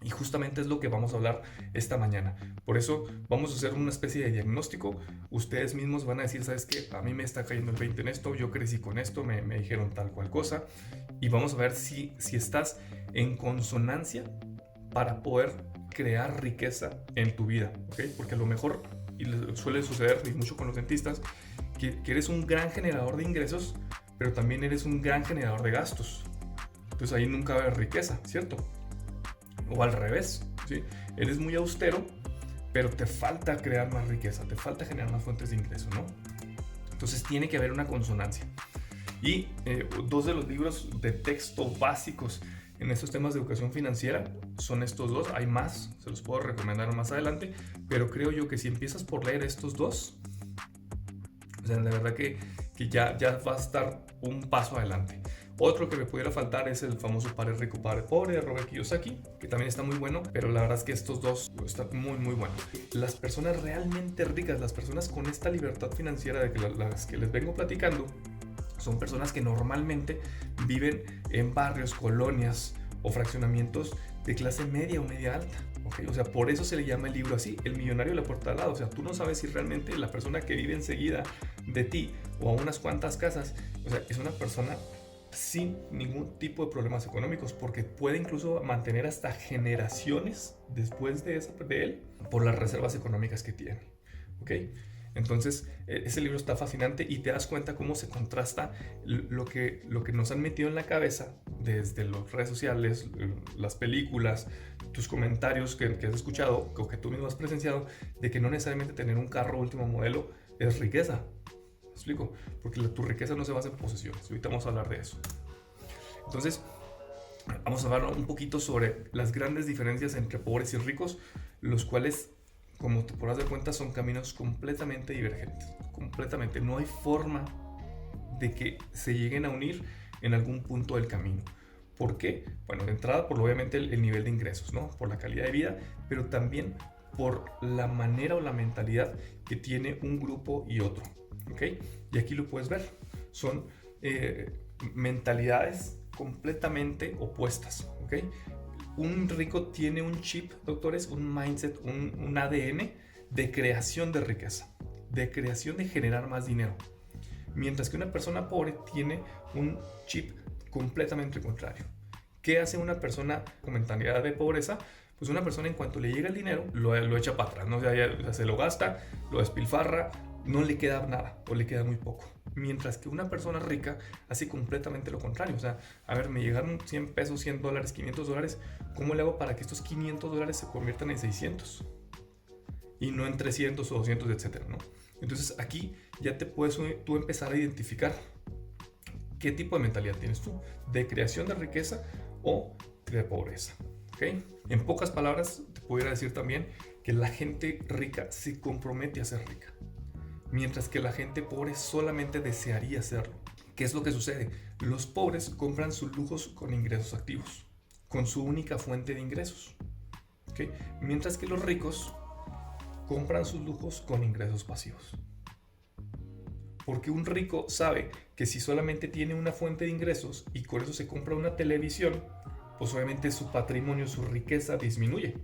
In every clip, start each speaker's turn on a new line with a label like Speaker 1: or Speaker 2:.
Speaker 1: Y justamente es lo que vamos a hablar esta mañana. Por eso vamos a hacer una especie de diagnóstico. Ustedes mismos van a decir, ¿sabes qué? A mí me está cayendo el 20 en esto, yo crecí con esto, me dijeron tal cual cosa. Y vamos a ver si estás en consonancia para poder crear riqueza en tu vida, ¿ok? Porque a lo mejor, y suele suceder y mucho con los dentistas, que eres un gran generador de ingresos, pero también eres un gran generador de gastos. Entonces ahí nunca va a haber riqueza, ¿cierto? O al revés, ¿sí? Eres muy austero, pero te falta crear más riqueza, te falta generar más fuentes de ingreso, ¿no? Entonces tiene que haber una consonancia. Y dos de los libros de texto básicos en estos temas de educación financiera son estos dos. Hay más, se los puedo recomendar más adelante, pero creo yo que si empiezas por leer estos dos, o sea, la verdad que ya va a estar un paso adelante. Otro que me pudiera faltar es el famoso Padre Rico, Padre Pobre de Robert Kiyosaki, que también está muy bueno, pero la verdad es que estos dos están muy buenos. Las personas realmente ricas, las personas con esta libertad financiera de que las que les vengo platicando, son personas que normalmente viven en barrios, colonias o fraccionamientos de clase media o media alta. ¿Okay? O sea, por eso se le llama el libro así, El millonario de la puerta al lado. O sea, tú no sabes si realmente la persona que vive enseguida de ti o a unas cuantas casas, o sea, es una persona sin ningún tipo de problemas económicos, porque puede incluso mantener hasta generaciones después de él por las reservas económicas que tiene. ¿Ok? Entonces, ese libro está fascinante y te das cuenta cómo se contrasta lo que nos han metido en la cabeza desde las redes sociales, las películas, tus comentarios que has escuchado o que tú mismo has presenciado, de que no necesariamente tener un carro último modelo es riqueza. ¿Me explico? Porque tu riqueza no se basa en posesiones. Ahorita vamos a hablar de eso. Entonces, vamos a hablar un poquito sobre las grandes diferencias entre pobres y ricos, los cuales, como te podrás dar cuenta, son caminos completamente divergentes. Completamente. No hay forma de que se lleguen a unir en algún punto del camino. ¿Por qué? Bueno, de entrada, por obviamente el nivel de ingresos, ¿no? Por la calidad de vida, pero también por la manera o la mentalidad que tiene un grupo y otro. ¿Ok? Y aquí lo puedes ver. Son mentalidades completamente opuestas. ¿Ok? Un rico tiene un chip, doctores, un mindset, un ADN de creación de riqueza, de creación de generar más dinero. Mientras que una persona pobre tiene un chip completamente contrario. ¿Qué hace una persona con mentalidad de pobreza? Pues una persona, en cuanto le llega el dinero, lo echa para atrás, ¿no? O sea, se lo gasta, lo despilfarra, no le queda nada o le queda muy poco. Mientras que una persona rica hace completamente lo contrario. O sea, a ver, me llegaron 100 pesos, 100 dólares, 500 dólares. ¿Cómo le hago para que estos 500 dólares se conviertan en 600? Y no en 300 o 200, etcétera, ¿no? Entonces aquí ya te puedes tú empezar a identificar qué tipo de mentalidad tienes tú, de creación de riqueza o de pobreza. ¿Okay? En pocas palabras, te pudiera decir también que la gente rica se compromete a ser rica, mientras que la gente pobre solamente desearía serlo. ¿Qué es lo que sucede? Los pobres compran sus lujos con ingresos activos, con su única fuente de ingresos. ¿Okay? Mientras que los ricos compran sus lujos con ingresos pasivos. Porque un rico sabe que si solamente tiene una fuente de ingresos y con eso se compra una televisión, pues obviamente su patrimonio, su riqueza disminuye.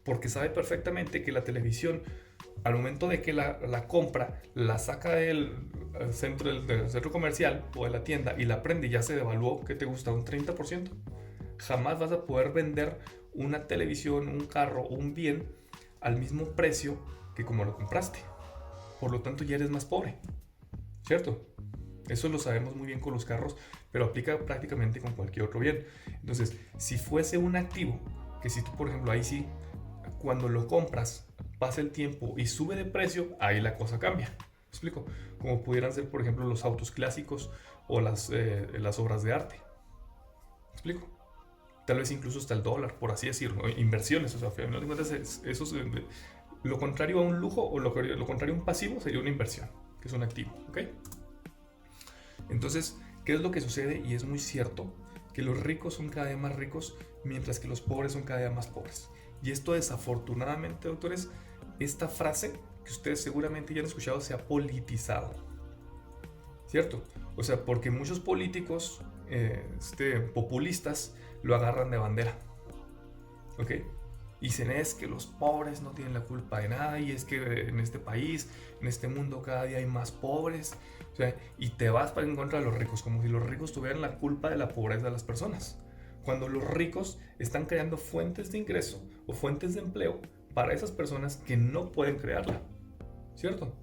Speaker 1: Porque sabe perfectamente que la televisión, al momento de que la compra, la saca del centro comercial o de la tienda y la prende y ya se devaluó, ¿qué te gusta? Un 30%. Jamás vas a poder vender una televisión, un carro o un bien al mismo precio que como lo compraste. Por lo tanto, ya eres más pobre, ¿cierto? Eso lo sabemos muy bien con los carros, pero aplica prácticamente con cualquier otro bien. Entonces, si fuese un activo, que si tú, por ejemplo, ahí sí, cuando lo compras, pasa el tiempo y sube de precio, ahí la cosa cambia. ¿Me explico? Como pudieran ser, por ejemplo, los autos clásicos o las obras de arte. ¿Me explico? Tal vez incluso hasta el dólar, por así decirlo, inversiones, o sea, final de cuentas, eso es lo contrario a un lujo o lo contrario a un pasivo sería una inversión, que es un activo, ¿ok? Entonces, ¿qué es lo que sucede? Y es muy cierto, que los ricos son cada vez más ricos, mientras que los pobres son cada vez más pobres. Y esto desafortunadamente, doctores, esta frase que ustedes seguramente ya han escuchado se ha politizado, ¿cierto? O sea, porque muchos políticos populistas lo agarran de bandera. ¿ok? Y dicen, es que los pobres no tienen la culpa de nada, y es que en este país, en este mundo, cada día hay más pobres. O sea, y te vas para en contra de los ricos, como si los ricos tuvieran la culpa de la pobreza de las personas. Cuando los ricos están creando fuentes de ingreso o fuentes de empleo para esas personas que no pueden crearla, ¿cierto?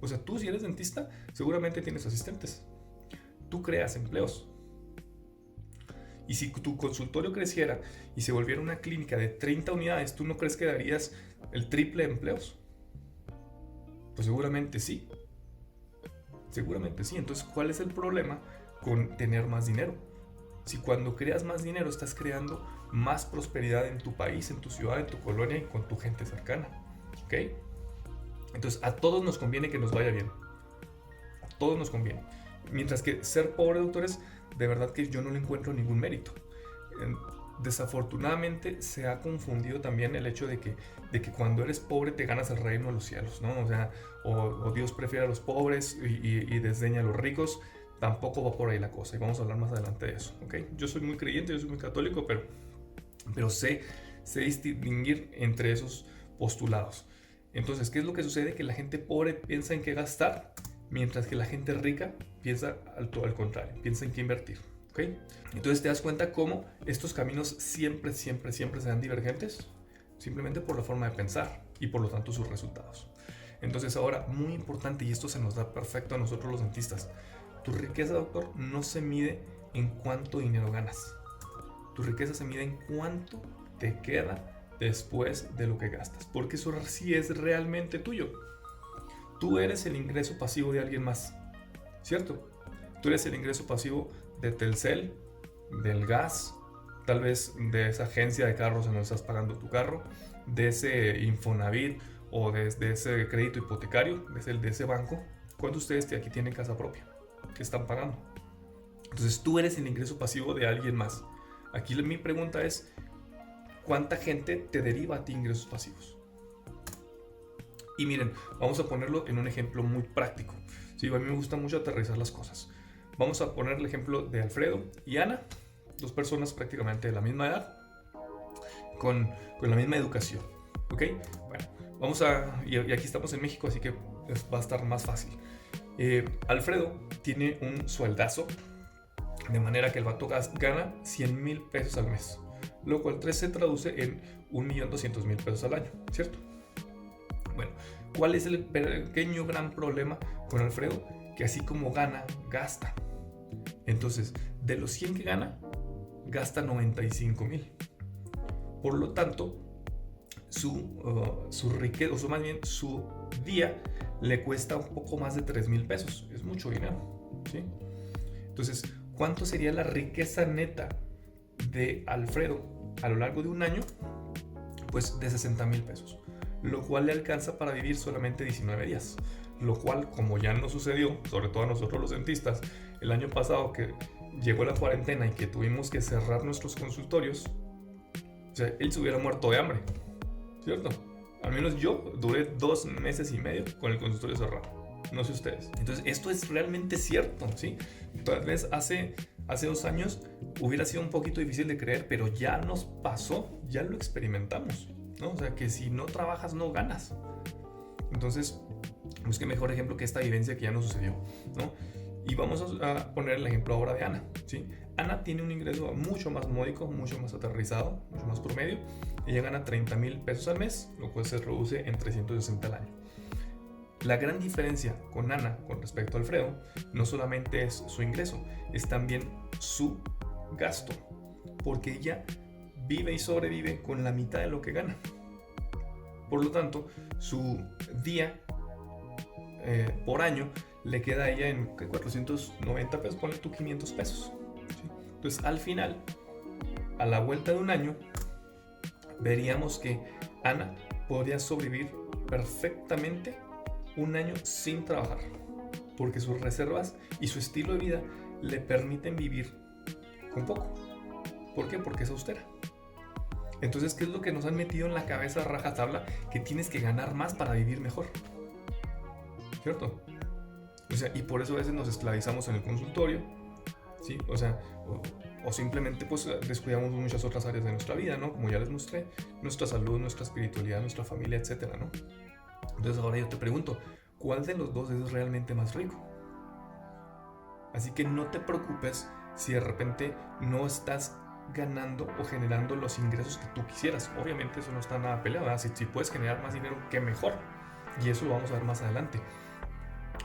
Speaker 1: O sea, tú si eres dentista, seguramente tienes asistentes. Tú creas empleos. Y si tu consultorio creciera y se volviera una clínica de 30 unidades, ¿tú no crees que darías el triple de empleos? Pues seguramente sí. Seguramente sí. Entonces, ¿cuál es el problema con tener más dinero? Si cuando creas más dinero estás creando más prosperidad en tu país, en tu ciudad, en tu colonia y con tu gente cercana. ¿Ok? Entonces, a todos nos conviene que nos vaya bien. A todos nos conviene. Mientras que ser pobre, doctores, de verdad que yo no le encuentro ningún mérito. Desafortunadamente se ha confundido también el hecho de que cuando eres pobre te ganas el reino de los cielos, ¿no? O sea, o Dios prefiere a los pobres y desdeña a los ricos. Tampoco va por ahí la cosa, y vamos a hablar más adelante de eso, ¿ok? Yo soy muy creyente, yo soy muy católico, pero sé distinguir entre esos postulados. Entonces, ¿qué es lo que sucede? Que la gente pobre piensa en qué gastar, mientras que la gente rica piensa al contrario, piensa en qué invertir, ¿ok? Entonces te das cuenta cómo estos caminos siempre serán divergentes, simplemente por la forma de pensar y por lo tanto sus resultados. Entonces ahora, muy importante, y esto se nos da perfecto a nosotros los dentistas, tu riqueza, doctor, no se mide en cuánto dinero ganas. Tu riqueza se mide en cuánto te queda después de lo que gastas, porque eso sí es realmente tuyo. Tú eres el ingreso pasivo de alguien más, ¿cierto? Tú eres el ingreso pasivo de Telcel, del gas, tal vez de esa agencia de carros en donde estás pagando tu carro, de ese Infonavit o de ese crédito hipotecario, de ese banco. ¿Cuántos de ustedes aquí tienen casa propia? Que están pagando? Entonces tú eres el ingreso pasivo de alguien más. Aquí mi pregunta es, ¿cuánta gente te deriva a ti ingresos pasivos? Y miren, vamos a ponerlo en un ejemplo muy práctico. Sí, a mí me gusta mucho aterrizar las cosas. Vamos a poner el ejemplo de Alfredo y Ana, dos personas prácticamente de la misma edad, con la misma educación, ¿ok? Bueno, y aquí estamos en México, así que va a estar más fácil. Alfredo tiene un sueldazo, de manera que el vato gana 100,000 pesos al mes, lo cual se traduce en 1,200,000 pesos al año, ¿cierto? Bueno, ¿cuál es el pequeño gran problema con Alfredo? Que así como gana, gasta. Entonces, de los 100 que gana, gasta 95,000. Por lo tanto, su riqueza, o más bien su día, le cuesta un poco más de 3,000 pesos. Es mucho dinero, ¿sí? Entonces, ¿cuánto sería la riqueza neta de Alfredo a lo largo de un año? Pues de 60,000 pesos, lo cual le alcanza para vivir solamente 19 días. Lo cual, como ya nos sucedió, sobre todo a nosotros los dentistas, el año pasado que llegó la cuarentena y que tuvimos que cerrar nuestros consultorios, o sea, él se hubiera muerto de hambre, ¿cierto? Al menos yo duré 2 meses y medio con el consultorio cerrado. No sé ustedes. Entonces, esto es realmente cierto, ¿sí? Tal vez hace 2 años hubiera sido un poquito difícil de creer, pero ya nos pasó, ya lo experimentamos, ¿no? O sea, que si no trabajas, no ganas. Entonces, pues qué mejor ejemplo que esta vivencia que ya nos sucedió, ¿no? Y vamos a poner el ejemplo ahora de Ana, ¿sí? Ana tiene un ingreso mucho más módico, mucho más aterrizado, mucho más promedio. Ella gana 30,000 pesos al mes, lo cual se reduce en 360 al año. La gran diferencia con Ana con respecto a Alfredo no solamente es su ingreso, es también su gasto, porque ella vive y sobrevive con la mitad de lo que gana. Por lo tanto, su día por año le queda a ella en 490 pesos, ponle tú 500 pesos. ¿Sí? Entonces, al final, a la vuelta de un año, veríamos que Ana podría sobrevivir perfectamente un año sin trabajar, porque sus reservas y su estilo de vida le permiten vivir con poco. ¿Por qué? Porque es austera. Entonces, ¿qué es lo que nos han metido en la cabeza rajatabla? Que tienes que ganar más para vivir mejor, ¿cierto? O sea, y por eso a veces nos esclavizamos en el consultorio, ¿sí? O sea, o simplemente pues descuidamos muchas otras áreas de nuestra vida, ¿no? Como ya les mostré, nuestra salud, nuestra espiritualidad, nuestra familia, etcétera, ¿no? Entonces ahora yo te pregunto, ¿cuál de los dos es realmente más rico? Así que no te preocupes si de repente no estás ganando o generando los ingresos que tú quisieras. Obviamente eso no está nada peleado, ¿verdad? Si puedes generar más dinero, qué mejor. Y eso lo vamos a ver más adelante.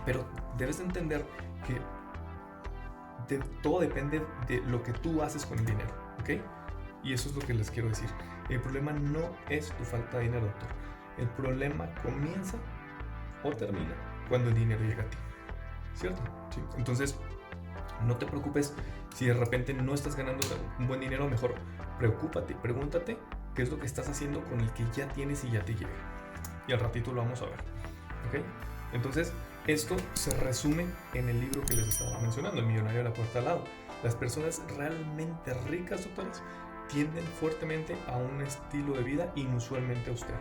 Speaker 1: Pero debes de entender que todo depende de lo que tú haces con el dinero, ¿ok? Y eso es lo que les quiero decir. El problema no es tu falta de dinero, doctor. El problema comienza o termina cuando el dinero llega a ti, ¿cierto? ¿Sí? Entonces, no te preocupes si de repente no estás ganando un buen dinero, mejor preocúpate, pregúntate qué es lo que estás haciendo con el que ya tienes y ya te llega. Y al ratito lo vamos a ver, ¿ok? Entonces, esto se resume en el libro que les estaba mencionando, El millonario de la puerta al lado. Las personas realmente ricas, doctores, tienden fuertemente a un estilo de vida inusualmente austero.